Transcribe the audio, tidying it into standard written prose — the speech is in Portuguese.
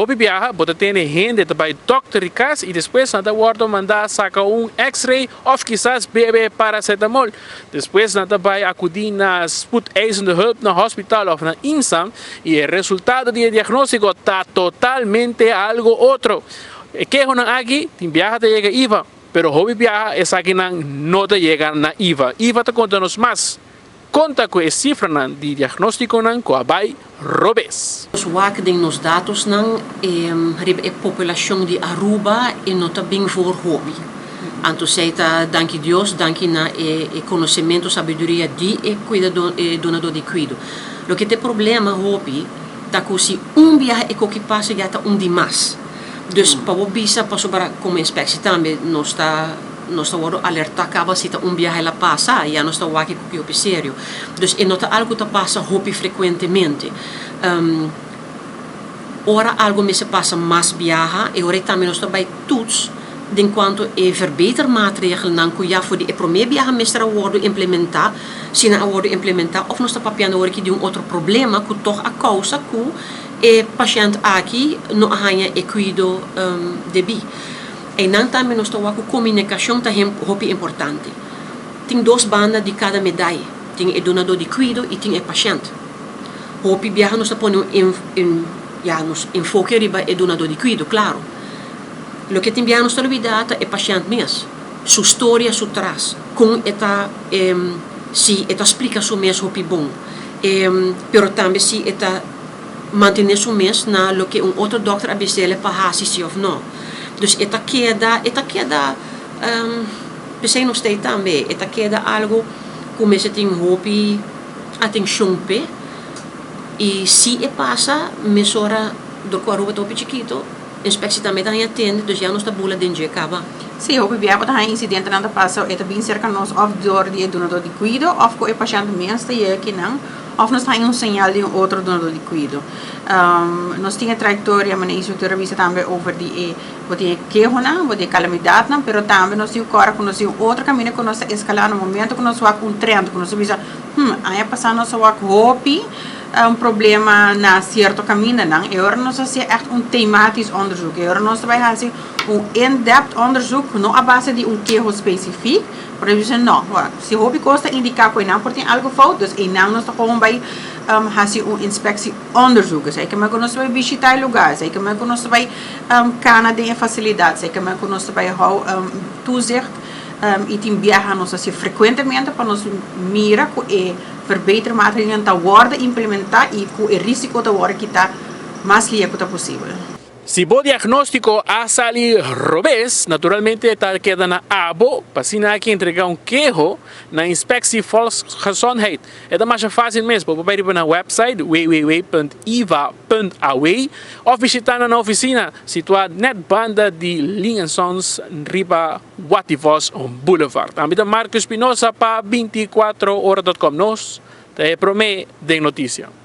Hopi viaja, bota tiene gente para doctor y casa y después nada guardo mandar saca un X-ray o quizás bebe paracetamol. Después nada vai acudir na spoedeisende hulp na hospital of na INSAM y el resultado del diagnóstico está totalmente algo otro. Que no aquí, viaja te llega IVA, pero Hopi viaja es aquí no te llega na IVA. IVA te contanos más. Conta com a cifra de diagnóstico com a Bai Robes. Os waken nos dados a população de Aruba e não está bem voor hobby. Anto seita, danke Deus, danke na conhecimento, sabedoria de donador de cuido. Lo que tem problema hobby, da que se viaje que passa já está demais. Dus para o bisa passo para como inspeção também não está nós estamos alerta acaba se viaje lá passa e nós estamos aqui com o sério. Dus e nota algo que passa hobby frequentemente. Ora algo me se passa mais viaja e ora também nós estamos todos de enquanto verbeter maatregelen nan ku ja voor die primeiro viaje mestra worden implementar, se não worden implementar of nós estamos papiando ora que de outro problema que toch a causa que paciente aqui não arranha e cuido de bi. E não também nós estamos com comunicação também muito importante. Tem duas bandas de cada medalha. Tem o donador de cuido e tem o paciente. Hopi viaja nós estamos nos enfoque riba o donador de cuido, claro. O que tem viaja nós estamos olvidando é o paciente mesmo. Sua história, sua trás. Com esta se esta explicação mesmo hopi bom. Pero também se esta manter isso mesmo na lo que outro doutor abstele para assistir ou não. Dus eta queda pensei no steeds também, eta queda algo como se tem hopi atenção pe e se passa mesora do corpo topi chiquito, inspeção também tá atende, dus já não está bula dentro de cava. Sim, hopi viaja para incidente nada passa, eta bem cerca nós of door de donador de cuido, of com o paciente mesmo está aqui não. Of nós temos sinal de outro donador de cuido. Nós temos trajetória, mas a instrutora visa também over de pode que hona, pode calamidade, mas também nós temos agora que nós temos outro caminho que nós escalar no momento que nós vamos trend, que nós visa, aí passar nós vamos hopi problema na certo caminho, não? E agora nós fazemos echt thematisch onderzoek. E agora nós vai fazer in-depth onderzoek, não a base de queijo específico. Por exemplo, não, se hobby costa indicar que não porque tem algo fout, dus não nós estamos bij fazer inspectie onderzoeken. Zij kunnen nós vai visitar lugares, zij kunnen nós vai cana de facilidades, zij kunnen nós vai hou toezicht e tem viajar nós assim frequentemente para nós mira que verbeter maatregelen te worden implementar e que o risco te worden que está mais ligeiro possível. Si vos diagnóstico a salir robes, naturalmente tal queda na abo, para que entregar queijo na inspectie volksgezondheid. É mais fácil mesmo, você vai ir na website www.iva.aw ou visitar na oficina situada net banda de Linhensons, Riba Wativos Boulevard. Ambita Marcos Espinosa para 24horas.com. Nos te promete de notícia.